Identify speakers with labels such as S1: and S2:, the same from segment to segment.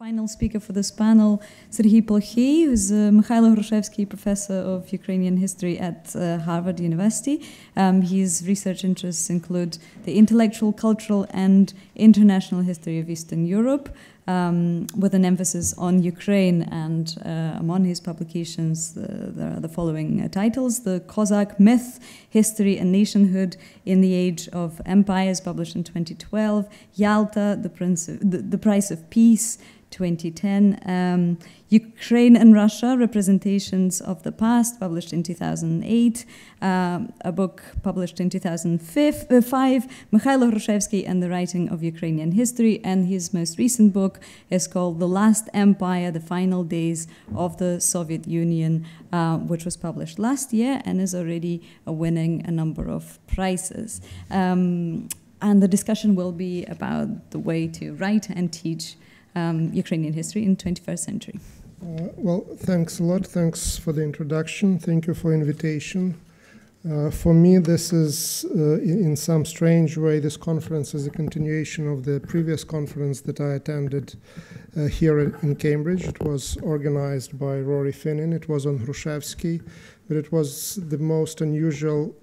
S1: Final speaker for this panel, Serhii Plokhii, who's a Mikhailo Hrushevsky Professor of Ukrainian History at Harvard University. His research interests include the intellectual, cultural, and international history of Eastern Europe, with an emphasis on Ukraine. And among his publications, there are the following titles: The Cossack Myth, History and Nationhood in the Age of Empires, published in 2012, Yalta, the Price of Peace, 2010, Ukraine and Russia, Representations of the Past, published in 2008, a book published in 2005, Mikhailo Hrushevsky and the Writing of Ukrainian History, and his most recent book is called The Last Empire, The Final Days of the Soviet Union, which was published last year and is already winning a number of prizes. And the discussion will be about the way to write and teach Ukrainian history in the 21st century.
S2: Well, thanks a lot. Thanks for the introduction. Thank you for invitation. For me, this is, in some strange way, this conference is a continuation of the previous conference that I attended here in Cambridge. It was organized by Rory Finnin. It was on Hrushevsky, but it was the most unusual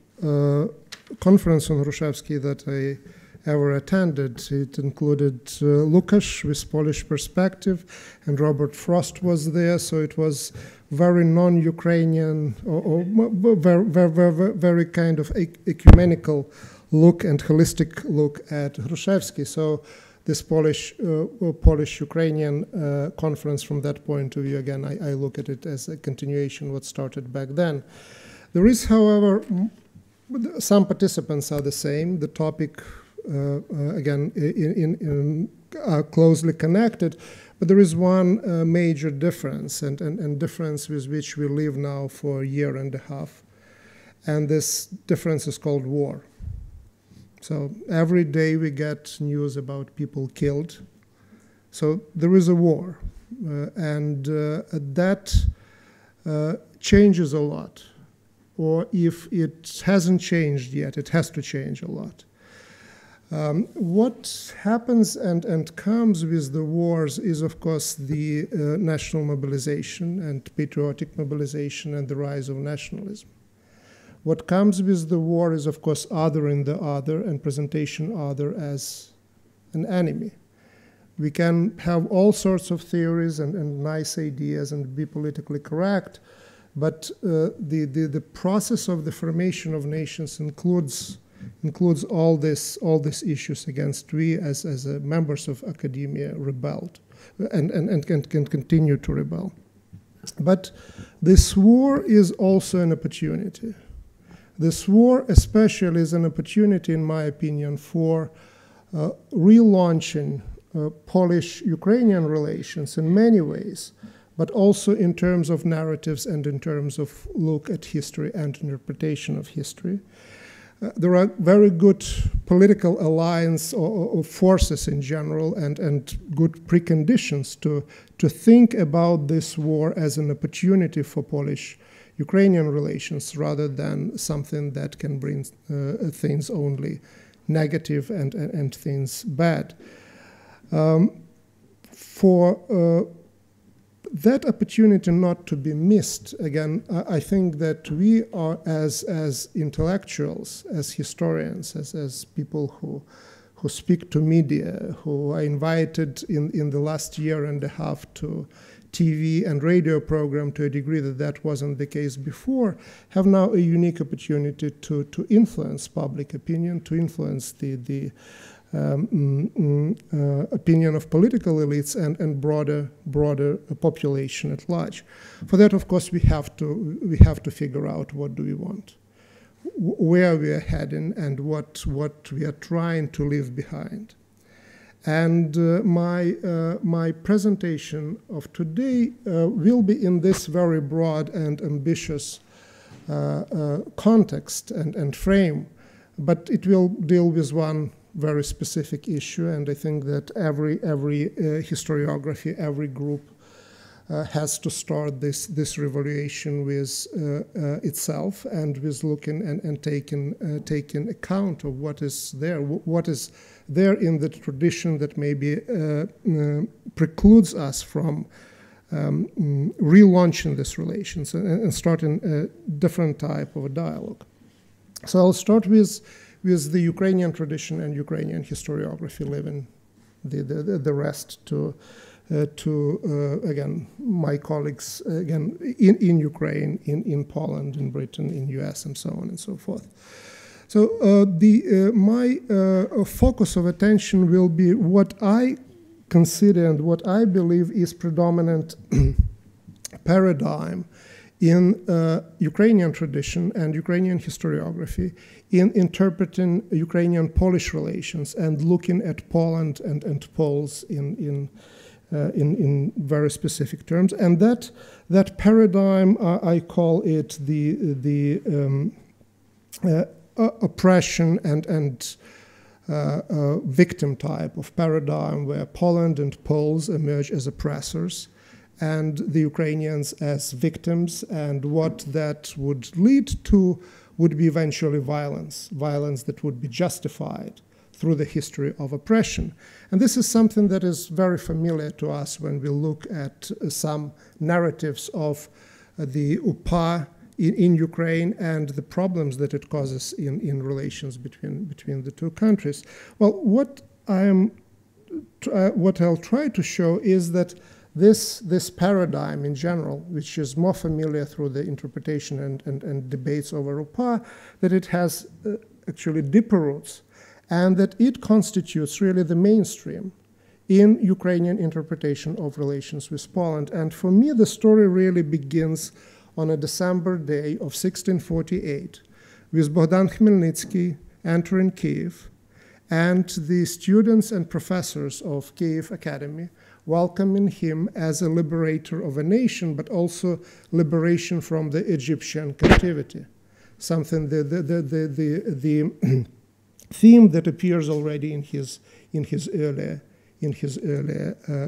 S2: conference on Hrushevsky that I ever attended. It included Lukasz with Polish perspective, and Robert Frost was there, so it was very non-Ukrainian or very kind of ecumenical look and holistic look at Hrushevsky. So this Polish-Ukrainian conference, from that point of view, again, I look at it as a continuation of what started back then. There is, however, some participants are the same. The topic again, are closely connected, but there is one major difference, and difference with which we live now for a year and a half, and this difference is called war. So every day we get news about people killed, so there is a war, and that changes a lot, or if it hasn't changed yet, it has to change a lot. What happens and comes with the wars is, of course, the national mobilization and patriotic mobilization and the rise of nationalism. What comes with the war is, of course, othering the other and presentation other as an enemy. We can have all sorts of theories and nice ideas and be politically correct, but the process of the formation of nations includes all these issues against we as members of academia rebelled and can continue to rebel. But this war is also an opportunity. This war especially is an opportunity, in my opinion, for relaunching Polish-Ukrainian relations in many ways, but also in terms of narratives and in terms of look at history and interpretation of history. There are very good political alliance or forces in general and good preconditions to think about this war as an opportunity for Polish-Ukrainian relations rather than something that can bring things only negative and things bad. For that opportunity not to be missed, again, I think that we are as intellectuals, as historians, as people who speak to media, who are invited in the last year and a half to TV and radio program to a degree that wasn't the case before, have now a unique opportunity to influence public opinion, to influence the opinion of political elites and broader population at large. For that, of course, we have to figure out what do we want, where we are heading, and what we are trying to leave behind. And my presentation of today will be in this very broad and ambitious context and frame, but it will deal with one very specific issue, and I think that every historiography, every group has to start this revaluation with itself and with looking and taking account of what is there in the tradition that maybe precludes us from relaunching these relations and starting a different type of a dialogue. So I'll start with the Ukrainian tradition and Ukrainian historiography, leaving the rest to again, my colleagues, again, in Ukraine, in Poland, in Britain, in US, and so on and so forth. So my focus of attention will be what I consider and what I believe is predominant paradigm in Ukrainian tradition and Ukrainian historiography in interpreting Ukrainian-Polish relations and looking at Poland and Poles in very specific terms. And that paradigm, I call it the oppression and victim type of paradigm, where Poland and Poles emerge as oppressors and the Ukrainians as victims, and what that would lead to would be eventually violence that would be justified through the history of oppression. And this is something that is very familiar to us when we look at some narratives of the UPA in Ukraine and the problems that it causes in relations between the two countries. Well, what I'll try to show is that this paradigm in general, which is more familiar through the interpretation and debates over UPA, that it has actually deeper roots, and that it constitutes really the mainstream in Ukrainian interpretation of relations with Poland. And for me, the story really begins on a December day of 1648 with Bogdan Khmelnytsky entering Kiev and the students and professors of Kiev Academy welcoming him as a liberator of a nation, but also liberation from the Egyptian captivity. Something the theme that appears already in his earlier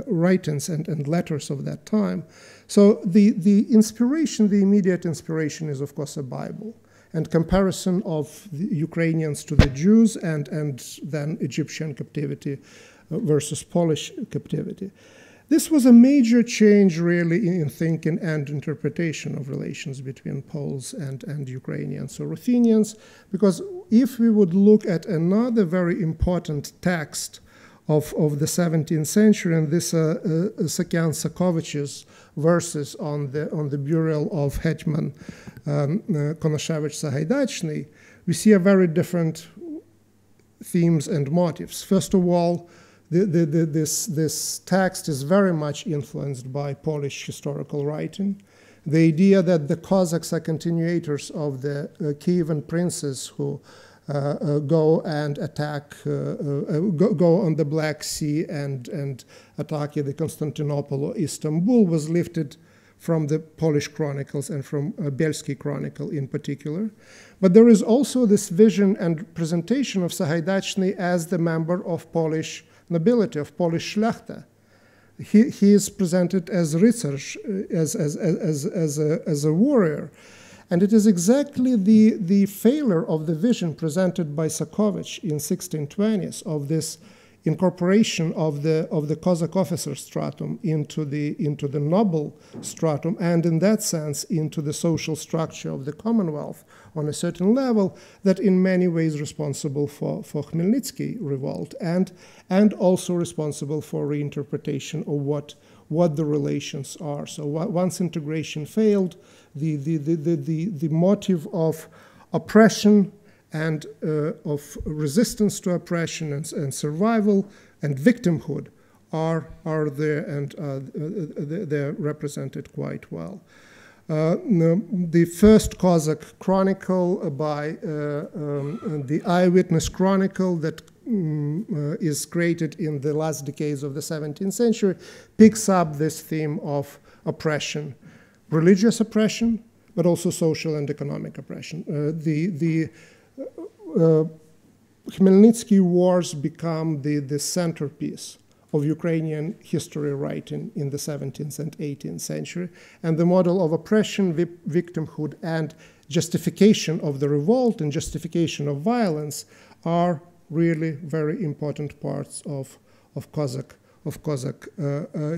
S2: writings and letters of that time. So the inspiration, the immediate inspiration, is of course a Bible and comparison of the Ukrainians to the Jews and then Egyptian captivity versus Polish captivity. This was a major change really in thinking and interpretation of relations between Poles and Ukrainians or Ruthenians, because if we would look at another very important text of the 17th century, and this Sakian Sakovich's verses on the burial of Hetman Konashevich Sahaydachny, we see a very different themes and motives. First of all, this text is very much influenced by Polish historical writing. The idea that the Cossacks are continuators of the Kievan princes who go and attack, go on the Black Sea and attack the Constantinople or Istanbul was lifted from the Polish chronicles and from Bielski Chronicle in particular. But there is also this vision and presentation of Sahaydachny as the member of Polish nobility, of Polish Szlachta. He is presented as rycerz, as a warrior. And it is exactly the failure of the vision presented by Sakovich in 1620s of this incorporation of the Cossack officer stratum into the noble stratum, and in that sense into the social structure of the Commonwealth on a certain level, that in many ways responsible for Khmelnytsky revolt and also responsible for reinterpretation of what the relations are. So once integration failed, the motive of oppression and of resistance to oppression and survival and victimhood are there, and they're represented quite well. The first Cossack chronicle by the Eyewitness Chronicle that is created in the last decades of the 17th century picks up this theme of oppression, religious oppression, but also social and economic oppression. The Khmelnytsky wars become the centerpiece of Ukrainian history writing in the 17th and 18th century. And the model of oppression, victimhood, and justification of the revolt and justification of violence are really very important parts of Cossack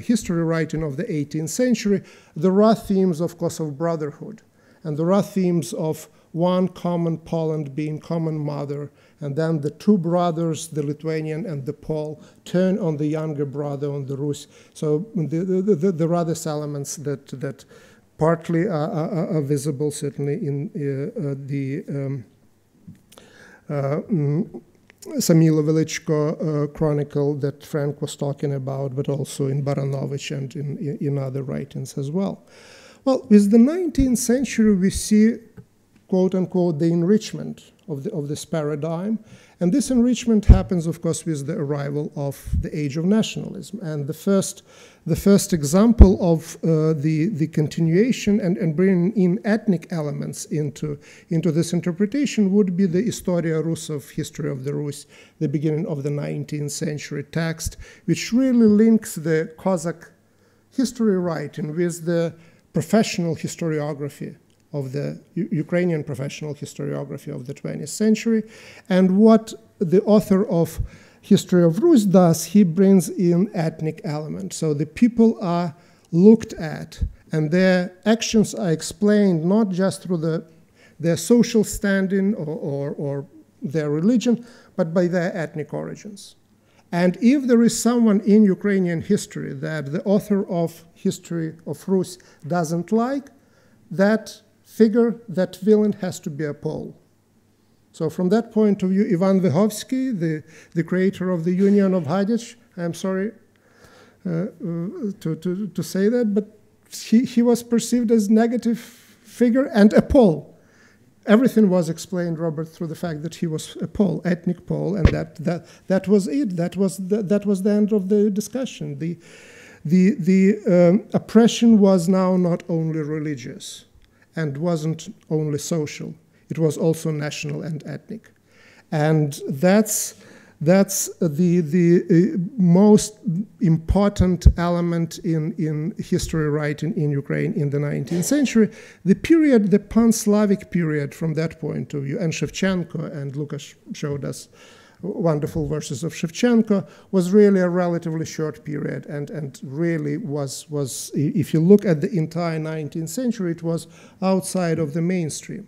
S2: history writing of the 18th century. There are themes, of course, of brotherhood. And there are themes of one common Poland being common mother, and then the two brothers, the Lithuanian and the Pole, turn on the younger brother, on the Rus. So there are these elements that partly are visible, certainly in the Samila Velichko chronicle that Frank was talking about, but also in Baranovich and in other writings as well. Well, with the 19th century, we see, quote unquote, the enrichment of this paradigm. And this enrichment happens, of course, with the arrival of the age of nationalism. And the first example of the continuation and bringing in ethnic elements into this interpretation would be the Historia Russov, History of the Rus, the beginning of the 19th century text, which really links the Cossack history writing with the professional historiography of the Ukrainian professional historiography of the 20th century. And what the author of History of Rus does, he brings in ethnic elements. So the people are looked at, and their actions are explained not just through their social standing or their religion, but by their ethnic origins. And if there is someone in Ukrainian history that the author of History of Rus doesn't like, that figure, that villain has to be a Pole. So from that point of view, Ivan Vyhovsky, the creator of the Union of Hadych, I'm sorry to say that, but he was perceived as negative figure and a Pole. Everything was explained, Robert, through the fact that he was a Pole, ethnic Pole, and that was it. That was the end of the discussion. The oppression was now not only religious and wasn't only social. It was also national and ethnic. And that's the most important element in history writing in Ukraine in the 19th century. The period, the pan-Slavic period from that point of view, and Shevchenko, and Lukas showed us wonderful verses of Shevchenko, was really a relatively short period, and really was, if you look at the entire 19th century, it was outside of the mainstream.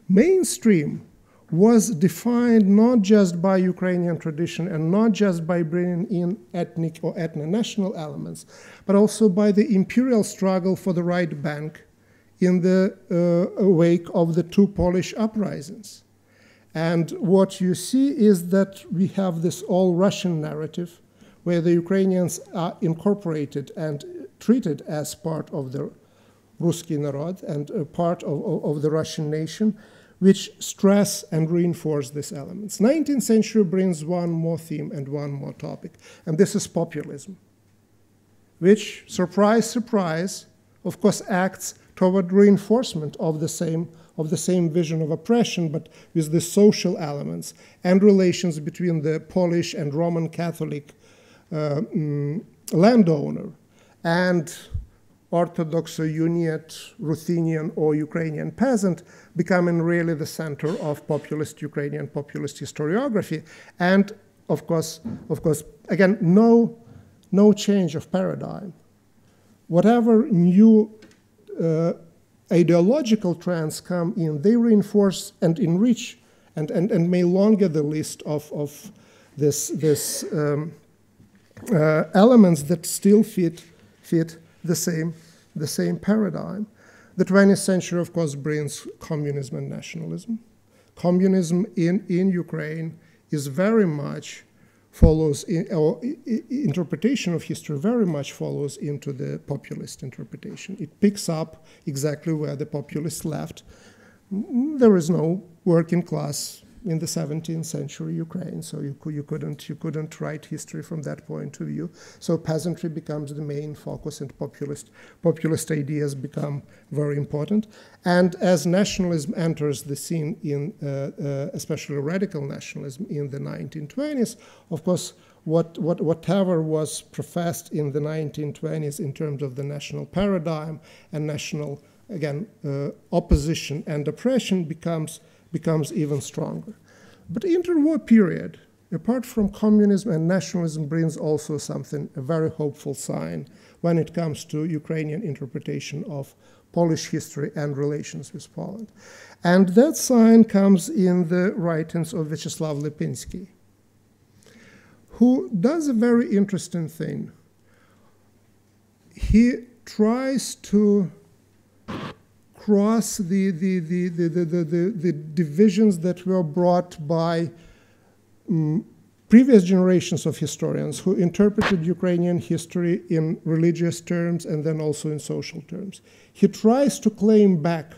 S2: Mainstream was defined not just by Ukrainian tradition and not just by bringing in ethnic or ethno-national elements, but also by the imperial struggle for the right bank in the wake of the two Polish uprisings. And what you see is that we have this all-Russian narrative where the Ukrainians are incorporated and treated as part of the Ruski Narod and a part of the Russian nation, which stress and reinforce these elements. 19th century brings one more theme and one more topic, and this is populism, which, surprise, surprise, of course, acts toward reinforcement of the same vision of oppression, but with the social elements and relations between the Polish and Roman Catholic landowner and Orthodox or Uniate, Ruthenian or Ukrainian peasant becoming really the center of populist Ukrainian populist historiography. And of course, again, no change of paradigm. Whatever new ideological trends come in, they reinforce and enrich and may longer the list of this elements that still fit the same paradigm. The 20th century, of course, brings communism and nationalism. Communism in Ukraine is very much follows, or interpretation of history very much follows into the populist interpretation. It picks up exactly where the populists left. There is no working class in the 17th century Ukraine, so you couldn't write history from that point of view. So peasantry becomes the main focus, and populist ideas become very important. And as nationalism enters the scene in, especially radical nationalism in the 1920s, of course, whatever was professed in the 1920s in terms of the national paradigm and national, again, opposition and oppression becomes even stronger. But interwar period, apart from communism and nationalism, brings also something, a very hopeful sign when it comes to Ukrainian interpretation of Polish history and relations with Poland. And that sign comes in the writings of Vyacheslav Lipinski, who does a very interesting thing. He tries to cross the divisions that were brought by previous generations of historians who interpreted Ukrainian history in religious terms and then also in social terms. He tries to claim back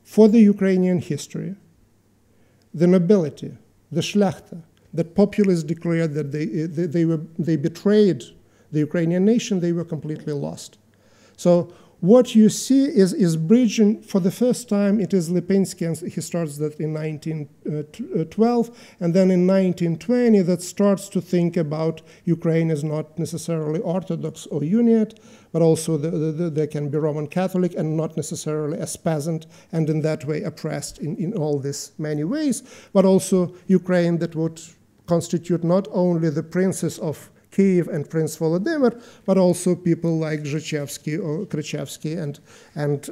S2: for the Ukrainian history the nobility, the shlachta, that populists declared that they betrayed the Ukrainian nation, they were completely lost. So what you see is bridging, for the first time, it is Lipinski, and he starts that in 1912, and then in 1920 that starts to think about Ukraine as not necessarily Orthodox or Uniate, but also they can be Roman Catholic and not necessarily as peasant, and in that way oppressed in all these many ways, but also Ukraine that would constitute not only the princes of Kiev and Prince Volodymyr, but also people like Zhechevsky or Krychevsky, and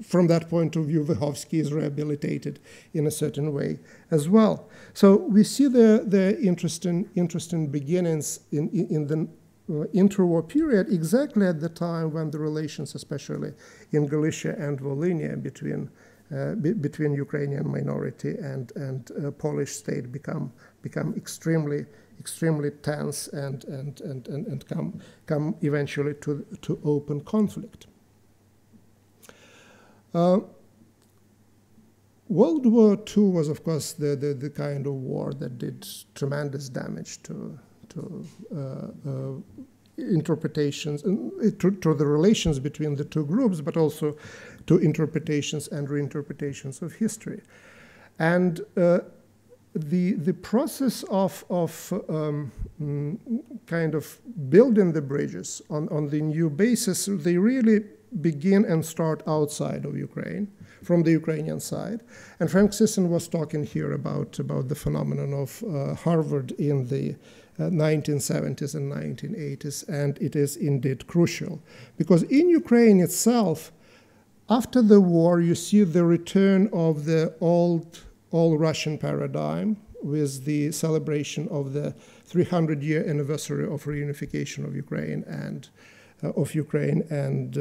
S2: from that point of view, Vyhovsky is rehabilitated in a certain way as well. So we see the interesting beginnings in the interwar period, exactly at the time when the relations, especially in Galicia and Volhynia, between Ukrainian minority and Polish state become extremely tense and come eventually to open conflict. World War II was, of course, the kind of war that did tremendous damage to interpretations, to the relations between the two groups, but also to interpretations and reinterpretations of history. And the process of kind of building the bridges on the new basis, they really begin and start outside of Ukraine, from the Ukrainian side. And Frank Sisson was talking here about the phenomenon of Harvard in the 1970s and 1980s, and it is indeed crucial. Because in Ukraine itself, after the war, you see the return of the old Russian paradigm with the celebration of the 300-year anniversary of reunification of Ukraine and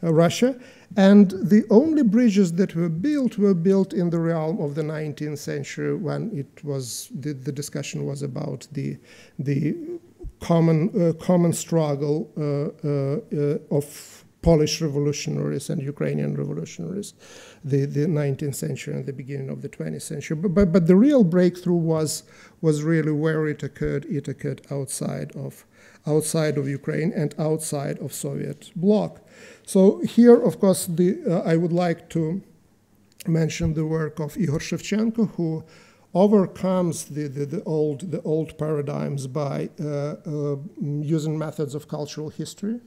S2: Russia. And the only bridges that were built in the realm of the 19th century, when it was the discussion was about the common struggle of Polish revolutionaries and Ukrainian revolutionaries, the 19th century and the beginning of the 20th century. But the real breakthrough was really where it occurred. It occurred outside of Ukraine and outside of Soviet bloc. So here, of course, I would like to mention the work of Igor Shevchenko, who overcomes the old paradigms by using methods of cultural history.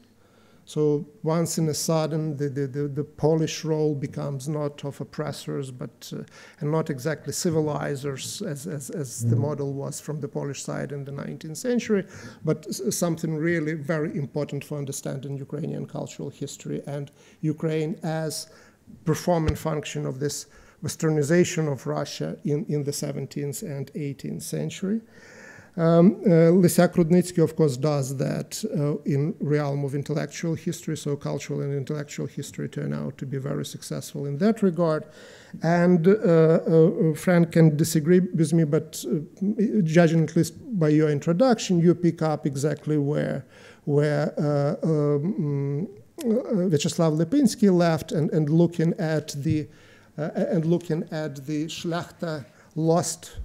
S2: So once in a sudden, the Polish role becomes not of oppressors, but and not exactly civilizers, as the model was from the Polish side in the 19th century, but something really very important for understanding Ukrainian cultural history and Ukraine as performing function of this westernization of Russia in the 17th and 18th century. Lysiak Rudnitsky, of course, does that in realm of intellectual history, so cultural and intellectual history turn out to be very successful in that regard. And Frank can disagree with me, but judging at least by your introduction, you pick up exactly where Vyacheslav Lipinski left, and looking at the Shlachta lost.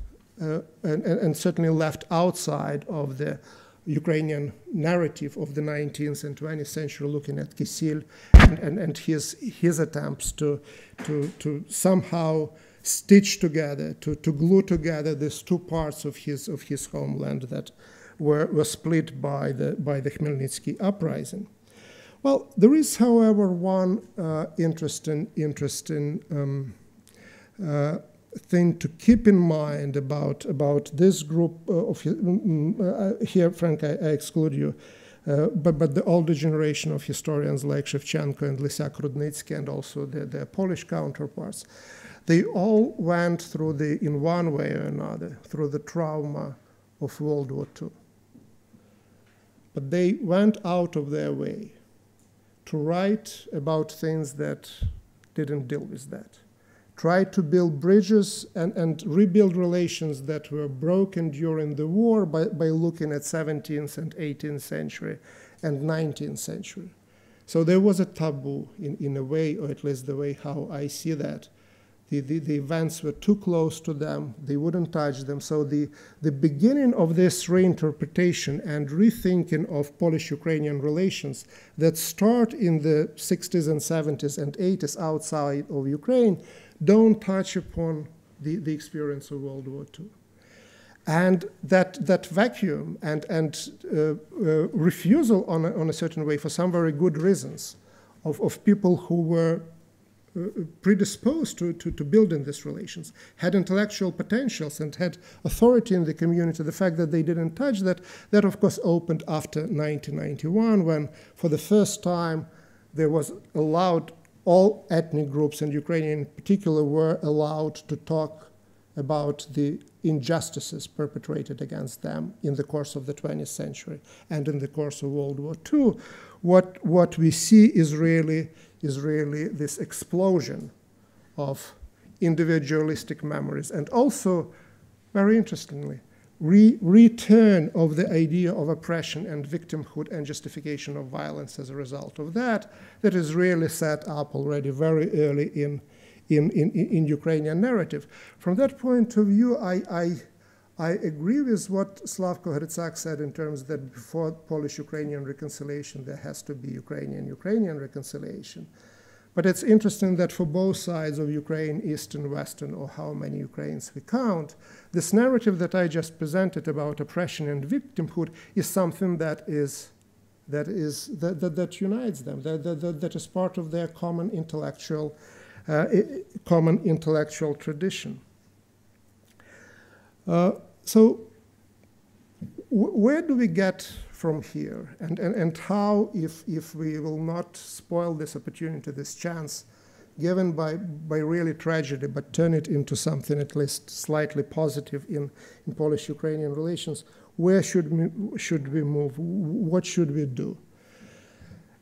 S2: And certainly left outside of the Ukrainian narrative of the 19th and 20th century, looking at Kisil and his attempts to somehow stitch together, to glue together these two parts of his homeland that were split by the Khmelnytsky uprising. Well, there is, however, one interesting thing to keep in mind about this group of here, Frank, I exclude you, but the older generation of historians like Shevchenko and Lysiak-Rudnitsky and also their Polish counterparts, they all went through in one way or another, through the trauma of World War II. But they went out of their way to write about things that didn't deal with that. Try to build bridges and rebuild relations that were broken during the war by looking at 17th and 18th century and 19th century. So there was a taboo in a way, or at least the way how I see that. The events were too close to them, they wouldn't touch them. So the beginning of this reinterpretation and rethinking of Polish-Ukrainian relations that start in the 60s and 70s and 80s outside of Ukraine don't touch upon the experience of World War II. And that vacuum and refusal on a certain way for some very good reasons of people who were predisposed to building these relations, had intellectual potentials and had authority in the community, the fact that they didn't touch that of course opened after 1991 when for the first time there was allowed all ethnic groups, and Ukrainian in particular, were allowed to talk about the injustices perpetrated against them in the course of the 20th century and in the course of World War II. What we see is really this explosion of individualistic memories, and also, very interestingly, return of the idea of oppression and victimhood and justification of violence as a result of that is really set up already very early in Ukrainian narrative. From that point of view, I agree with what Slavko Hrycak said in terms that before Polish-Ukrainian reconciliation, there has to be Ukrainian-Ukrainian reconciliation. But it's interesting that for both sides of Ukraine, Eastern, Western, or how many Ukraines we count, this narrative that I just presented about oppression and victimhood is something that unites them, that is part of their common intellectual tradition. So where do we get from here, and how, if we will not spoil this opportunity, this chance given by really tragedy, but turn it into something at least slightly positive in Polish-Ukrainian relations, where should we move? What should we do?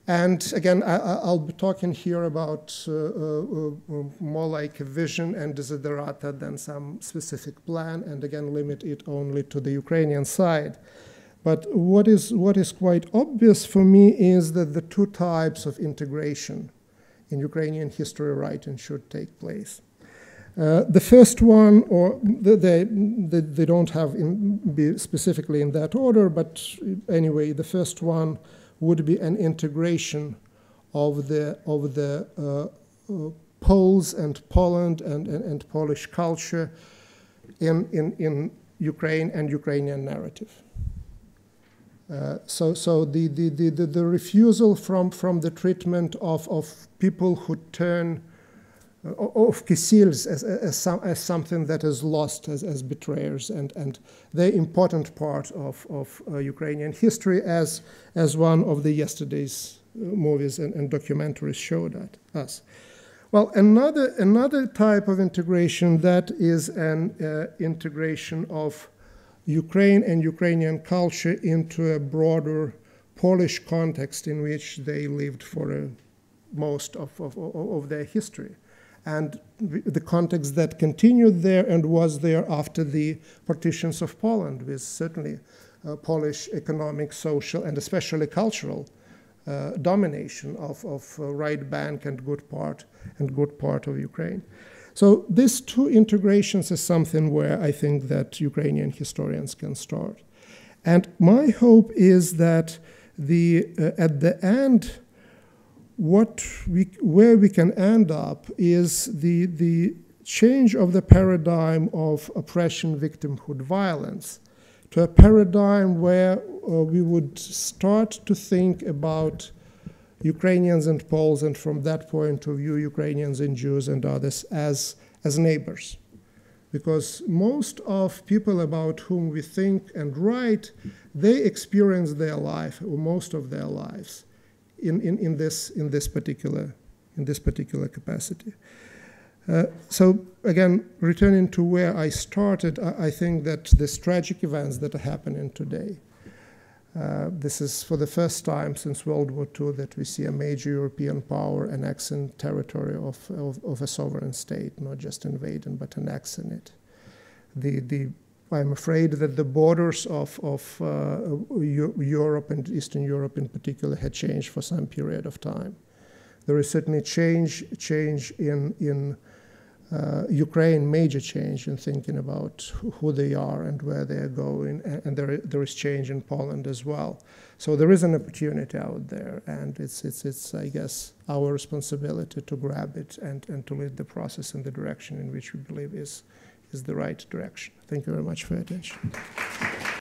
S2: And again, I'll be talking here about more like a vision and desiderata than some specific plan, and again, limit it only to the Ukrainian side. But what is quite obvious for me is that the two types of integration in Ukrainian history writing should take place. The first one, or they don't have be specifically in that order, but anyway, the first one would be an integration of the Poles and Poland and Polish culture in Ukraine and Ukrainian narrative. So the refusal from the treatment of people who turn of Kisils as something that is lost, as betrayers, and the important part of Ukrainian history, as one of the yesterday's movies and documentaries showed us. Well, another type of integration, that is an integration of Ukraine and Ukrainian culture into a broader Polish context in which they lived for most of their history, and the context that continued there and was there after the partitions of Poland, with certainly Polish economic, social, and especially cultural domination of right bank and good part of Ukraine. So these two integrations is something where I think that Ukrainian historians can start. And my hope is that at the end, where we can end up is the change of the paradigm of oppression, victimhood, violence, to a paradigm where we would start to think about Ukrainians and Poles, and from that point of view, Ukrainians and Jews and others as neighbors. Because most of people about whom we think and write, they experience their life, or most of their lives, in this particular capacity. So again, returning to where I started, I think that these tragic events that are happening today, this is for the first time since World War II that we see a major European power annexing territory of a sovereign state, not just invading, but annexing it. I'm afraid that the borders of Europe and Eastern Europe in particular had changed for some period of time. There is certainly change in Ukraine, major change in thinking about who they are and where they are going, and there is change in Poland as well. So there is an opportunity out there, and it's I guess our responsibility to grab it and to lead the process in the direction in which we believe is the right direction. Thank you very much for your attention.